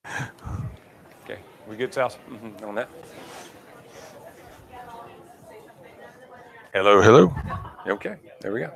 Okay, we good, Sal? On that? Hello, hello. Okay, there we go.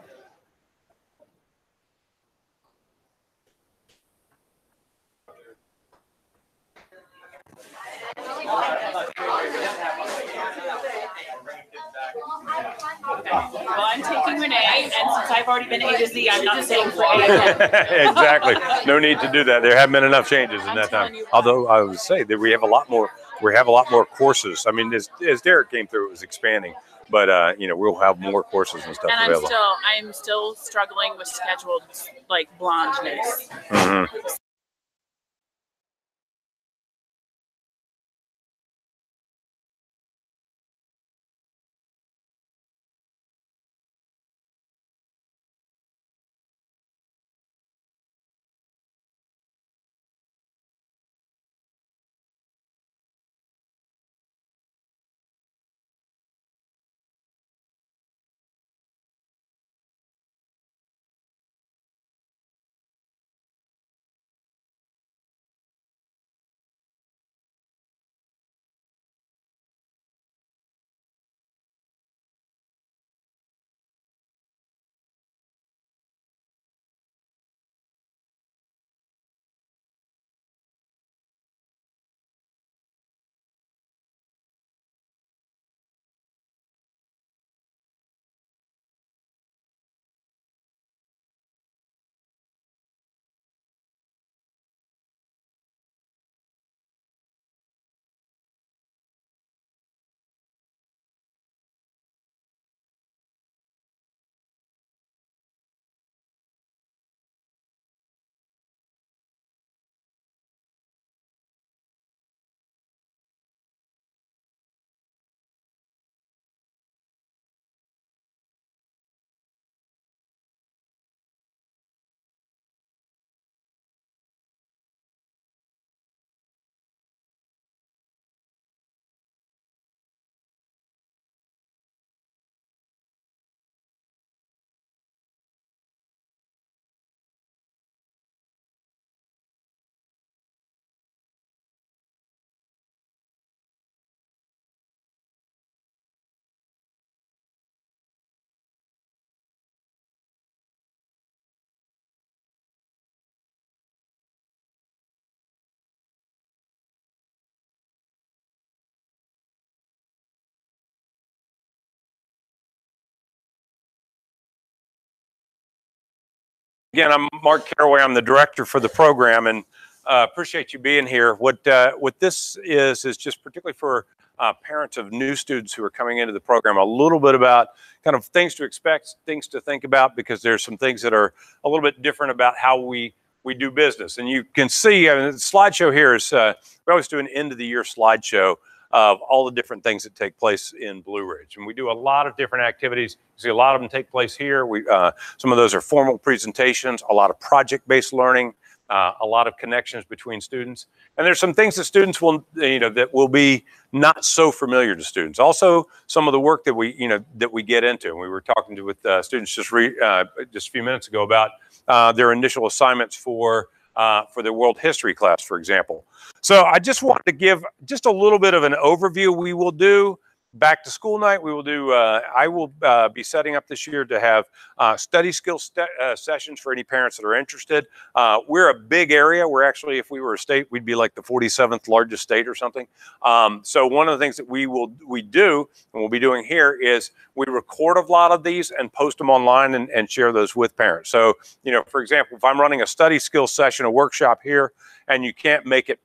Well, I'm taking Renee, and since I've already been A to Z, I'm not staying for A again. Exactly. No need to do that. There haven't been enough changes in that time. Although I would say that we have a lot more. We have a lot more courses. I mean, as Derek came through, it was expanding. But you know, we'll have more courses and stuff And available. I'm still struggling with scheduled like blondness. Again, I'm Mark Caraway. I'm the director for the program, and appreciate you being here. What this is just particularly for parents of new students who are coming into the program, a little bit about kind of things to expect, things to think about, because there's some things that are a little bit different about how we do business. And you can see, I mean, the slideshow here is we always do an end of the year slideshow of all the different things that take place in Blue Ridge. And we do a lot of different activities. You see a lot of them take place here. Some of those are formal presentations, a lot of project-based learning, a lot of connections between students. And there's some things that students will, that will be not so familiar to students. Also, some of the work that we get into. And we were talking with students just a few minutes ago about their initial assignments for their world history class, for example. So I just wanted to give just a little bit of an overview. We will do back to school night. We will do, I will be setting up this year to have study skills sessions for any parents that are interested. We're a big area. We're actually, if we were a state, we'd be like the 47th largest state or something. So one of the things that we do, and we'll be doing here, is we record a lot of these and post them online and share those with parents. So, for example, if I'm running a study skills session, a workshop here, and you can't make it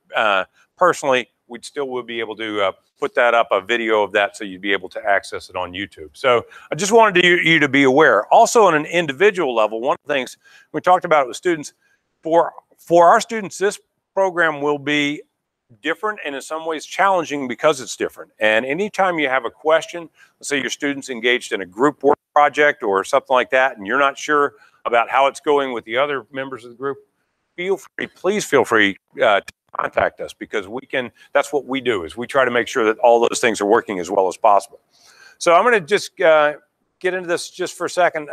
personally, we'd still will be able to put that up, a video of that, so you'd be able to access it on YouTube. So I just wanted you to be aware. Also, on an individual level, one of the things we talked about with students, for our students, this program will be different and in some ways challenging because it's different. And anytime you have a question, let's say your student's engaged in a group work project or something like that, and you're not sure about how it's going with the other members of the group, please feel free to contact us, because that's what we do, is we try to make sure that all those things are working as well as possible. So I'm going to just get into this just for a second.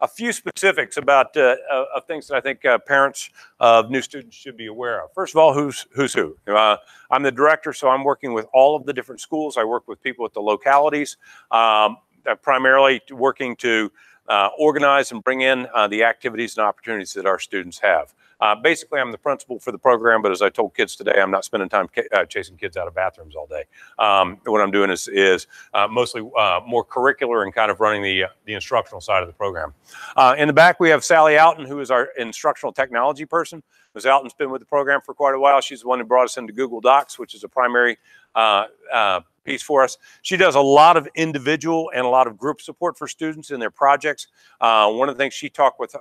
a few specifics about of things that I think parents of new students should be aware of. First of all, who's who? I'm the director, so I'm working with all of the different schools. I work with people at the localities, primarily working to organize and bring in the activities and opportunities that our students have. Basically, I'm the principal for the program, but as I told kids today, I'm not spending time chasing kids out of bathrooms all day. What I'm doing is mostly more curricular and kind of running the instructional side of the program. In the back, we have Sally Alton, who is our instructional technology person. Ms. Alton's been with the program for quite a while. She's the one who brought us into Google Docs, which is a primary piece for us. She does a lot of individual and a lot of group support for students in their projects. One of the things she talked with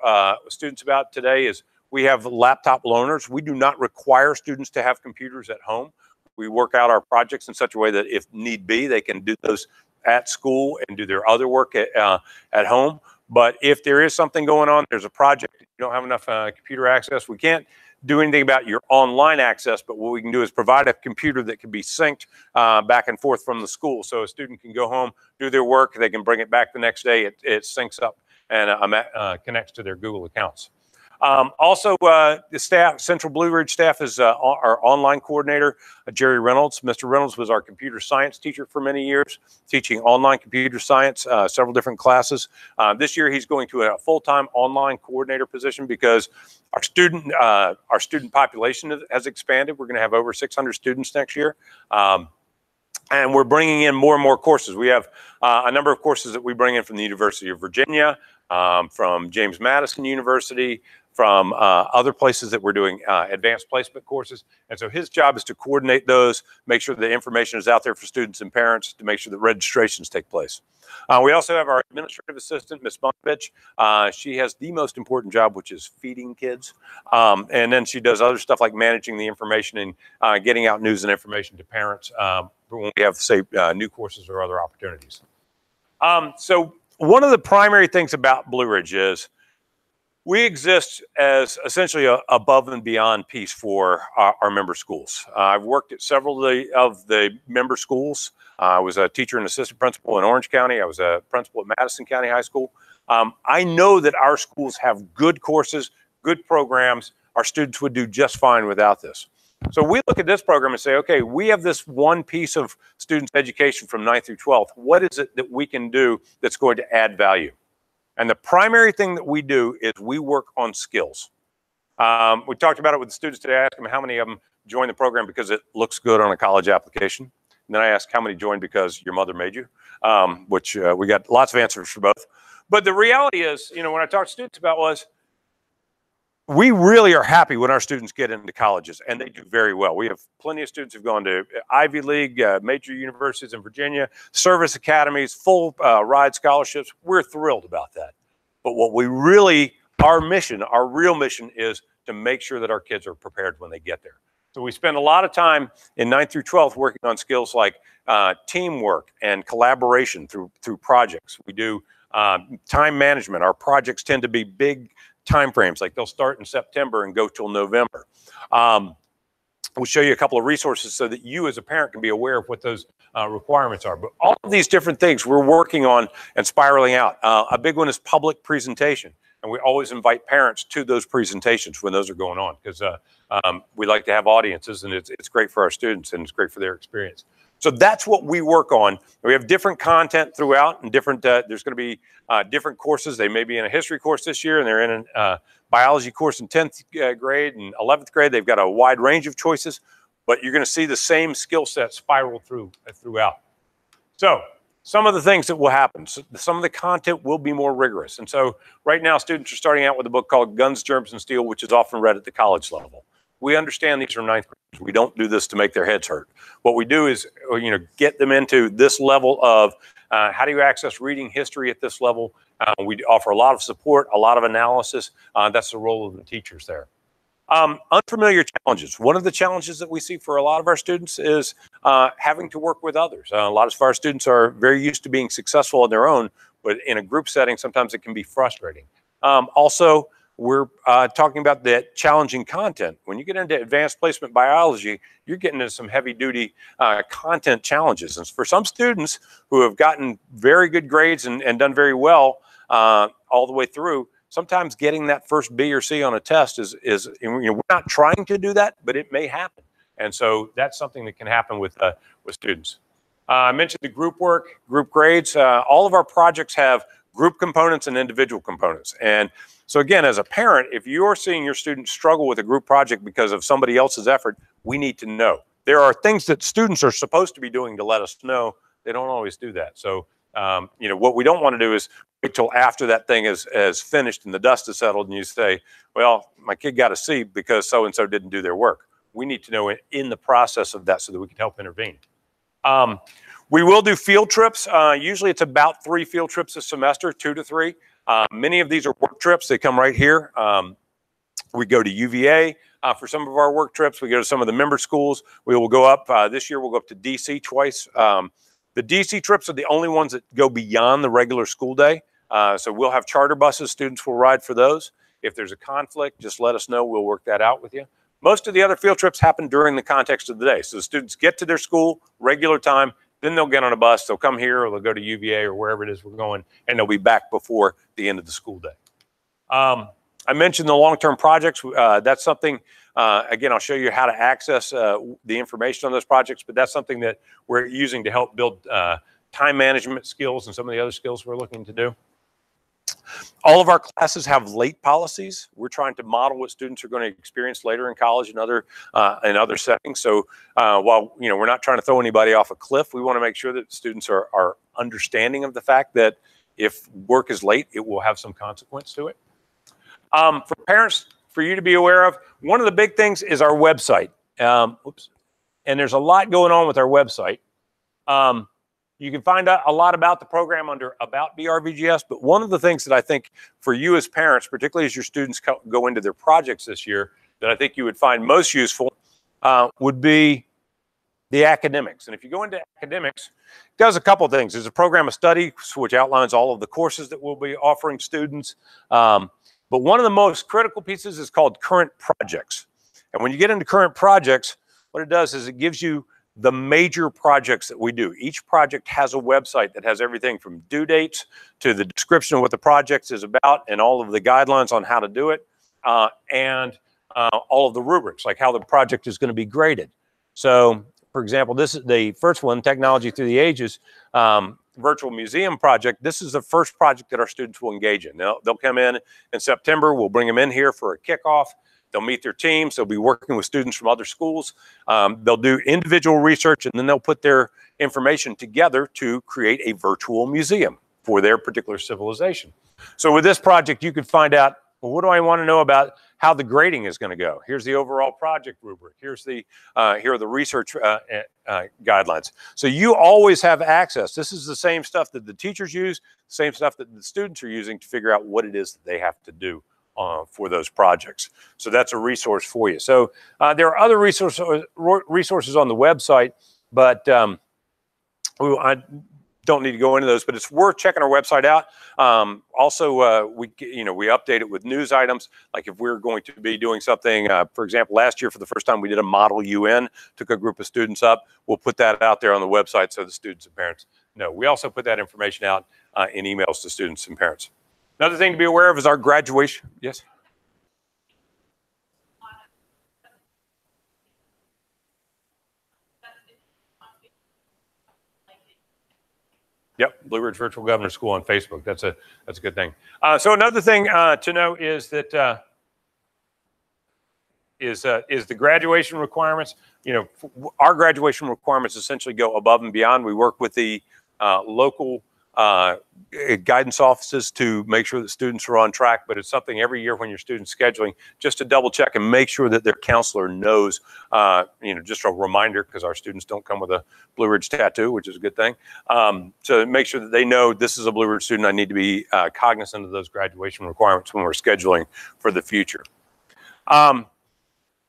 students about today is we have laptop loaners. We do not require students to have computers at home. We work out our projects in such a way that if need be, they can do those at school and do their other work at home. But if there is something going on, there's a project, you don't have enough computer access, we can't do anything about your online access, but what we can do is provide a computer that can be synced back and forth from the school. So a student can go home, do their work, they can bring it back the next day, it syncs up and connects to their Google accounts. Also, the staff, Central Blue Ridge staff is our online coordinator, Jerry Reynolds. Mr. Reynolds was our computer science teacher for many years, teaching online computer science, several different classes. This year, he's going to a full-time online coordinator position because our student population has expanded. We're going to have over 600 students next year. And we're bringing in more and more courses. We have a number of courses that we bring in from the University of Virginia, from James Madison University, from other places that we're doing advanced placement courses. And so his job is to coordinate those, make sure the information is out there for students and parents, to make sure that registrations take place. We also have our administrative assistant, Ms. Bunkovich. She has the most important job, which is feeding kids. And then she does other stuff like managing the information and getting out news and information to parents when we have, say, new courses or other opportunities. So one of the primary things about Blue Ridge is we exist as essentially a above and beyond piece for our member schools. I've worked at several of the member schools. I was a teacher and assistant principal in Orange County. I was a principal at Madison County High School. I know that our schools have good courses, good programs. Our students would do just fine without this. So we look at this program and say, okay, we have this one piece of students' education from 9th through 12th. What is it that we can do that's going to add value? And the primary thing that we do is we work on skills. We talked about it with the students today. I asked them how many of them joined the program because it looks good on a college application. And then I asked how many joined because your mother made you, which we got lots of answers for both. But the reality is, you know, when I talked to students about was, we really are happy when our students get into colleges, and they do very well. We have plenty of students who've gone to Ivy League, major universities in Virginia, service academies, full ride scholarships. We're thrilled about that. But what we really, our mission, our real mission is to make sure that our kids are prepared when they get there. So we spend a lot of time in 9th through 12th working on skills like teamwork and collaboration through projects. We do time management. Our projects tend to be big time frames, like they'll start in September and go till November. We'll show you a couple of resources so that you as a parent can be aware of what those requirements are. But all of these different things we're working on and spiraling out. A big one is public presentation. And we always invite parents to those presentations when those are going on, because we like to have audiences, and it's great for our students and it's great for their experience. So that's what we work on. We have different content throughout, and different. There's going to be different courses. They may be in a history course this year, and they're in a biology course in 10th grade and 11th grade. They've got a wide range of choices, but you're going to see the same skill set spiral throughout. So some of the things that will happen. So some of the content will be more rigorous. And so right now, students are starting out with a book called Guns, Germs, and Steel, which is often read at the college level. We understand these are 9th graders. We don't do this to make their heads hurt. What we do is, you know, get them into this level of how do you access reading history at this level. We offer a lot of support, a lot of analysis. That's the role of the teachers there. Unfamiliar challenges. One of the challenges that we see for a lot of our students is having to work with others. A lot of our students are very used to being successful on their own, but in a group setting, sometimes it can be frustrating. Also, we're talking about that challenging content. When you get into advanced placement biology, you're getting into some heavy duty content challenges. And for some students who have gotten very good grades and done very well, all the way through, sometimes getting that first B or C on a test is we're not trying to do that, but it may happen. And so that's something that can happen with students. I mentioned the group work, group grades. All of our projects have group components and individual components. And so again, as a parent, if you're seeing your students struggle with a group project because of somebody else's effort, we need to know. There are things that students are supposed to be doing to let us know. They don't always do that. So, what we don't want to do is wait till after that thing is finished and the dust is settled and you say, well, my kid got a C because so-and-so didn't do their work. We need to know in the process of that so that we can help intervene. We will do field trips. Usually it's about 3 field trips a semester, 2 to 3. Many of these are work trips. They come right here. We go to UVA for some of our work trips. We go to some of the member schools. We will go up, this year we'll go up to DC twice. The DC trips are the only ones that go beyond the regular school day. So we'll have charter buses. Students will ride for those. If there's a conflict, just let us know. We'll work that out with you. Most of the other field trips happen during the context of the day. So the students get to their school, regular time, then they'll get on a bus, they'll come here, or they'll go to UVA or wherever it is we're going, and they'll be back before the end of the school day. I mentioned the long-term projects. That's something, again, I'll show you how to access the information on those projects, but that's something that we're using to help build time management skills and some of the other skills we're looking to do. All of our classes have late policies. We're trying to model what students are going to experience later in college and other settings. So while we're not trying to throw anybody off a cliff, we want to make sure that students are understanding of the fact that if work is late, it will have some consequence to it. For parents, for you to be aware of, one of the big things is our website. And there's a lot going on with our website. You can find out a lot about the program under About BRVGS, but one of the things that I think for you as parents, particularly as your students go into their projects this year, that I think you would find most useful would be the academics. And if you go into academics, it does a couple of things. There's a program of study, which outlines all of the courses that we'll be offering students. But one of the most critical pieces is called current projects. And when you get into current projects, what it does is it gives you the major projects that we do. Each project has a website that has everything from due dates to the description of what the project is about and all of the guidelines on how to do it, and all of the rubrics, like how the project is going to be graded. So, for example, this is the first one, Technology Through the Ages, virtual museum project. This is the first project that our students will engage in. They'll come in September. We'll bring them in here for a kickoff. They'll meet their teams. They'll be working with students from other schools. They'll do individual research, and then they'll put their information together to create a virtual museum for their particular civilization. So with this project, you could find out, well, what do I want to know about how the grading is going to go? Here's the overall project rubric. Here are the research guidelines. So you always have access. This is the same stuff that the teachers use, same stuff that the students are using to figure out what it is that they have to do for those projects. So that's a resource for you. So there are other resources on the website, but I don't need to go into those, but it's worth checking our website out. Also, we update it with news items. Like if we're going to be doing something, for example, last year for the first time we did a Model UN, took a group of students up. We'll put that out there on the website so the students and parents know. We also put that information out in emails to students and parents. Another thing to be aware of is our graduation. Yes? Yep, Blue Ridge Virtual Governor School on Facebook. That's a good thing. So another thing to know is that is the graduation requirements. Our graduation requirements essentially go above and beyond. We work with the local guidance offices to make sure that students are on track, but it's something every year when your student's scheduling, just to double check and make sure that their counselor knows, just a reminder, because our students don't come with a Blue Ridge tattoo, which is a good thing. So make sure that they know this is a Blue Ridge student. I need to be cognizant of those graduation requirements when we're scheduling for the future.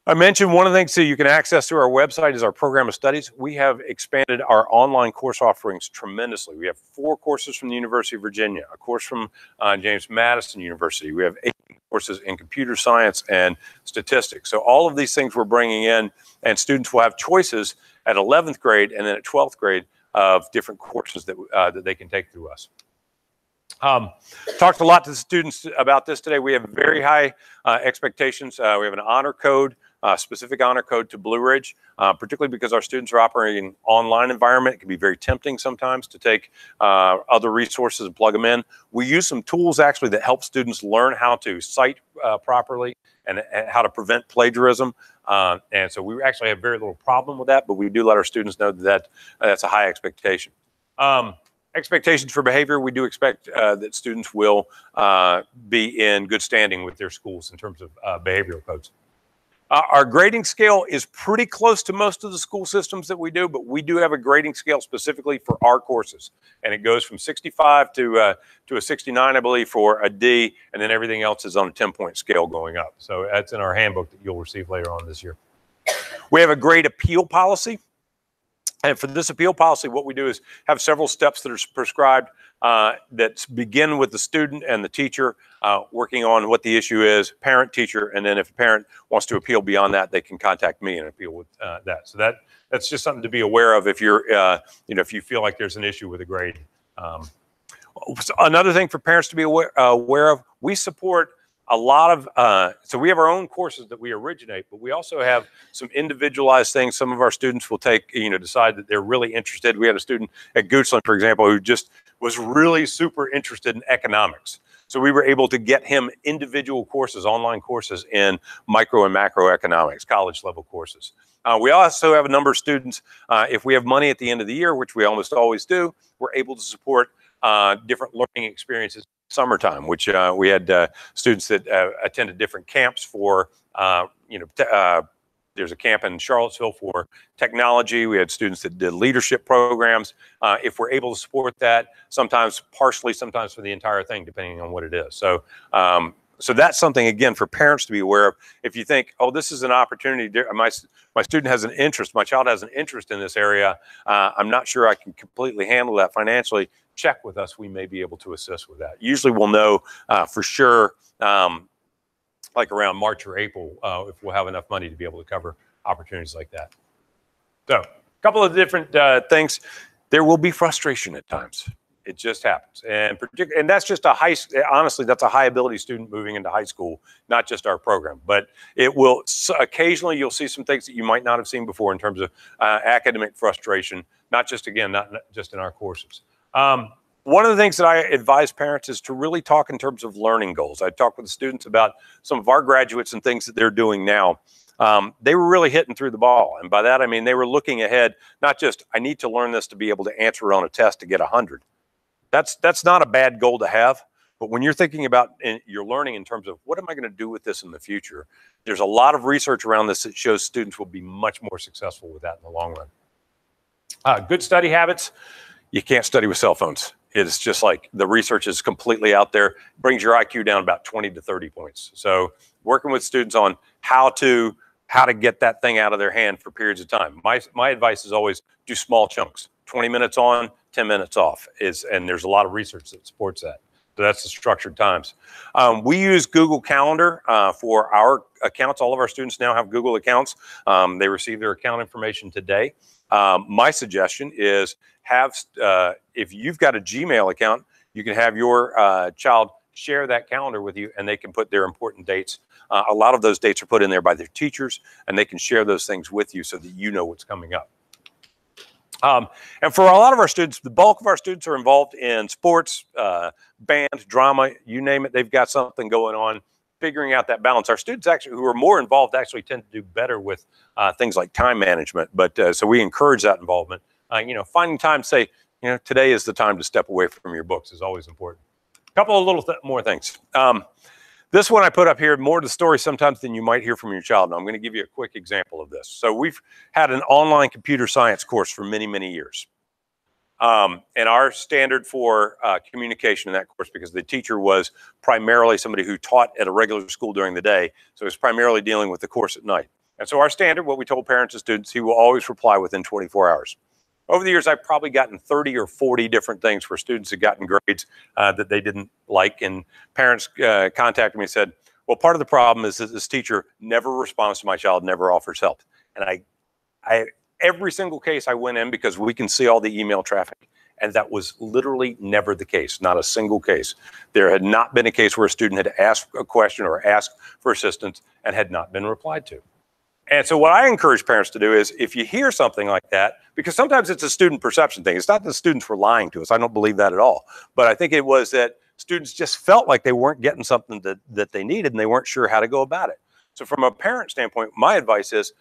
I mentioned one of the things that you can access through our website is our program of studies. We have expanded our online course offerings tremendously. We have 4 courses from the University of Virginia, a course from James Madison University. We have 8 courses in computer science and statistics. So all of these things we're bringing in, and students will have choices at 11th grade and then at 12th grade of different courses that they can take through us. Talked a lot to the students about this today. We have very high expectations. We have an honor code, specific honor code to Blue Ridge, particularly because our students are operating in an online environment. It can be very tempting sometimes to take other resources and plug them in. We use some tools actually that help students learn how to cite properly and how to prevent plagiarism. And so we actually have very little problem with that, but we do let our students know that that's a high expectation. Expectations for behavior, we do expect that students will be in good standing with their schools in terms of behavioral codes. Our grading scale is pretty close to most of the school systems that we do, but we do have a grading scale specifically for our courses. And it goes from 65 to a 69, I believe, for a D, and then everything else is on a 10-point scale going up. So that's in our handbook that you'll receive later on this year. We have a grade appeal policy. And for this appeal policy, what we do is have several steps that are prescribed that begin with the student and the teacher working on what the issue is, parent, teacher, and then if a parent wants to appeal beyond that, they can contact me and appeal with that. So that's just something to be aware of if you're, if you feel like there's an issue with a grade. Another thing for parents to be aware of, we support a lot of, so we have our own courses that we originate, but we also have some individualized things. Some of our students will take, decide that they're really interested. We had a student at Goochland, for example, who just was really super interested in economics. So we were able to get him individual courses, online courses in micro and macroeconomics, college level courses. We also have a number of students, if we have money at the end of the year, which we almost always do, we're able to support different learning experiences summertime, which we had students that attended different camps for, there's a camp in Charlottesville for technology. We had students that did leadership programs. If we're able to support that, sometimes partially, sometimes for the entire thing, depending on what it is. So, so that's something, again, for parents to be aware of. If you think, oh, this is an opportunity, my student has an interest, my child has an interest in this area, I'm not sure I can completely handle that financially, check with us. We may be able to assist with that. Usually we'll know for sure, like around March or April, if we'll have enough money to be able to cover opportunities like that. So a couple of different things. There will be frustration at times. It just happens. And that's just honestly, that's a high ability student moving into high school, not just our program. But it will, occasionally you'll see some things that you might not have seen before in terms of academic frustration, not just in our courses. One of the things that I advise parents is to really talk in terms of learning goals. I talk with the students about some of our graduates and things that they're doing now. They were really hitting through the ball. And by that, I mean, they were looking ahead, not just, I need to learn this to be able to answer it on a test to get 100. That's not a bad goal to have. But when you're thinking about your learning in terms of what am I going to do with this in the future, there's a lot of research around this that shows students will be much more successful with that in the long run. Good study habits. You can't study with cell phones. It's just like the research is completely out there, brings your IQ down about 20 to 30 points. So working with students on how to get that thing out of their hand for periods of time. My advice is always do small chunks, 20 minutes on, 10 minutes off, and there's a lot of research that supports that. So that's the structured times. We use Google Calendar for our accounts. All of our students now have Google accounts. They receive their account information today. My suggestion is if you've got a Gmail account, you can have your child share that calendar with you and they can put their important dates. A lot of those dates are put in there by their teachers and they can share those things with you so that you know what's coming up. And for a lot of our students, the bulk of our students are involved in sports, band, drama, you name it, they've got something going on. Figuring out that balance. Our students actually who are more involved actually tend to do better with things like time management. But so we encourage that involvement. Finding time to say, today is the time to step away from your books is always important. A couple of little more things. This one I put up here, more to the story sometimes than you might hear from your child. And I'm going to give you a quick example of this. So we've had an online computer science course for many, many years. And our standard for communication in that course, because the teacher was primarily somebody who taught at a regular school during the day, so it was primarily dealing with the course at night. And so our standard, what we told parents and students, he will always reply within 24 hours. Over the years, I've probably gotten 30 or 40 different things where students had gotten grades that they didn't like, and parents contacted me and said, well, part of the problem is that this teacher never responds to my child, never offers help. And every single case I went in, because we can see all the email traffic, And that was literally never the case, not a single case. There had not been a case where a student had asked a question or asked for assistance and had not been replied to. And so what I encourage parents to do is, if you hear something like that, because sometimes it's a student perception thing. It's not that students were lying to us. I don't believe that at all. But I think it was that students just felt like they weren't getting something that they needed and they weren't sure how to go about it. So from a parent standpoint, my advice is,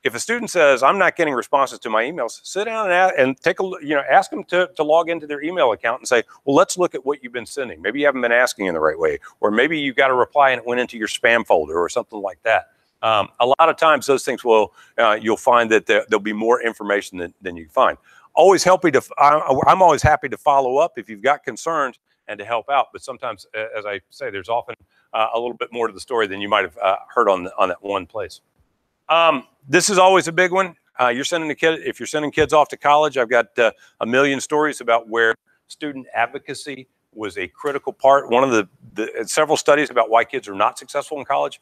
if a student says, I'm not getting responses to my emails, sit down and take a look, ask them to log into their email account and say, well, let's look at what you've been sending. Maybe you haven't been asking in the right way, or maybe you got a reply and it went into your spam folder or something like that. A lot of times those things will, you'll find that there'll be more information than you find. I'm always happy to follow up if you've got concerns and to help out. But sometimes, as I say, there's often a little bit more to the story than you might have heard on that one place. This is always a big one. If you're sending kids off to college, I've got a million stories about where student advocacy was a critical part. One of the several studies about why kids are not successful in college.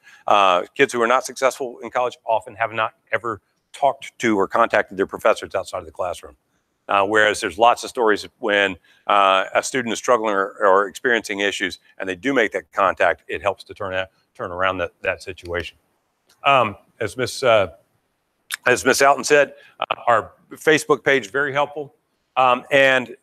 Kids who are not successful in college often have not ever talked to or contacted their professors outside of the classroom. Whereas there's lots of stories when a student is struggling or experiencing issues and they do make that contact, it helps to turn around that situation. As Miss Alton said, our Facebook page, very helpful. And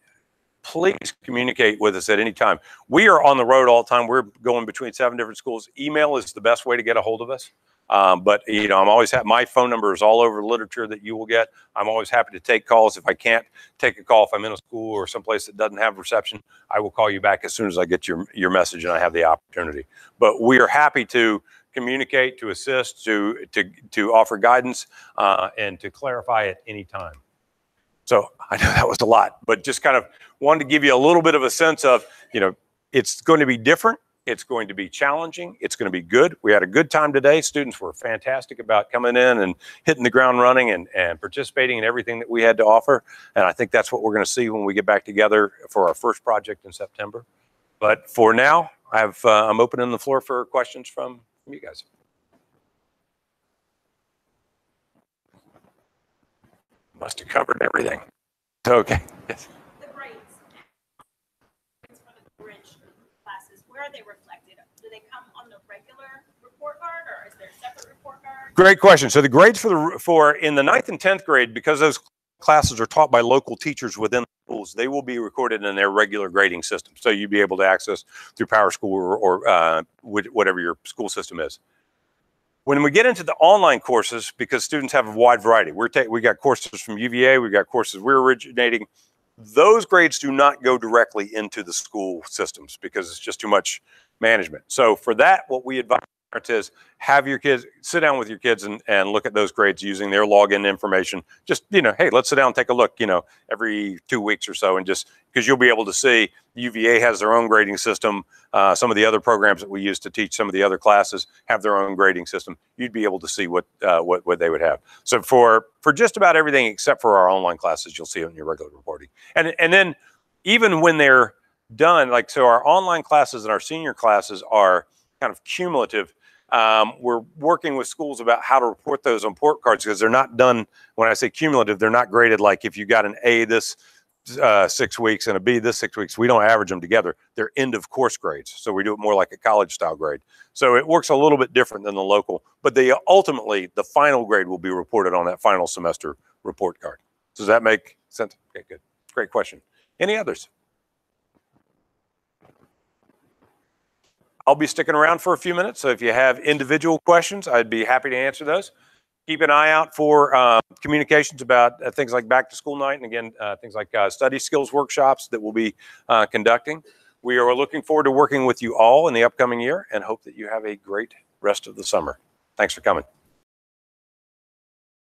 please communicate with us at any time. We are on the road all the time. We're going between 7 different schools. Email is the best way to get a hold of us. But I'm always my phone number is all over the literature that you will get. I'm always happy to take calls. If I can't take a call, if I'm in a school or someplace that doesn't have reception, I will call you back as soon as I get your message and I have the opportunity. But we are happy to communicate, to assist, to offer guidance, and to clarify at any time. So I know that was a lot, but just kind of wanted to give you a little bit of a sense of, it's going to be different. It's going to be challenging. It's going to be good. We had a good time today. Students were fantastic about coming in and hitting the ground running and participating in everything that we had to offer. And I think that's what we're going to see when we get back together for our first project in September. But for now, I'm opening the floor for questions from you guys. Must have covered everything. Okay. Yes. The grades for the bridge classes, where are they reflected? Do they come on the regular report card, or is there a separate report card? Great question. So the grades for in the 9th and 10th grade, because those classes are taught by local teachers within the schools, they will be recorded in their regular grading system. So you'll be able to access through PowerSchool or whatever your school system is. When we get into the online courses, because students have a wide variety, we got courses from UVA, we got courses we're originating. Those grades do not go directly into the school systems because it's just too much management. So for that, what we advise is have your kids sit down with your kids and look at those grades using their login information. Just, hey, let's sit down and take a look, every 2 weeks or so, and just because you'll be able to see UVA has their own grading system. Some of the other programs that we use to teach some of the other classes have their own grading system. You'd be able to see what they would have. So for just about everything except for our online classes, you'll see it in your regular reporting. And then even when they're done, so our online classes and our senior classes are kind of cumulative. We're working with schools about how to report those on report cards because they're not done. When I say cumulative, they're not graded like if you got an A this 6 weeks and a B this 6 weeks. We don't average them together. They're end of course grades. So we do it more like a college style grade. So it works a little bit different than the local, but ultimately the final grade will be reported on that final semester report card. Does that make sense? Okay, good. Great question. Any others? I'll be sticking around for a few minutes, so if you have individual questions, I'd be happy to answer those. Keep an eye out for communications about things like back to school night, and again, things like study skills workshops that we'll be conducting. We are looking forward to working with you all in the upcoming year and hope that you have a great rest of the summer. Thanks for coming.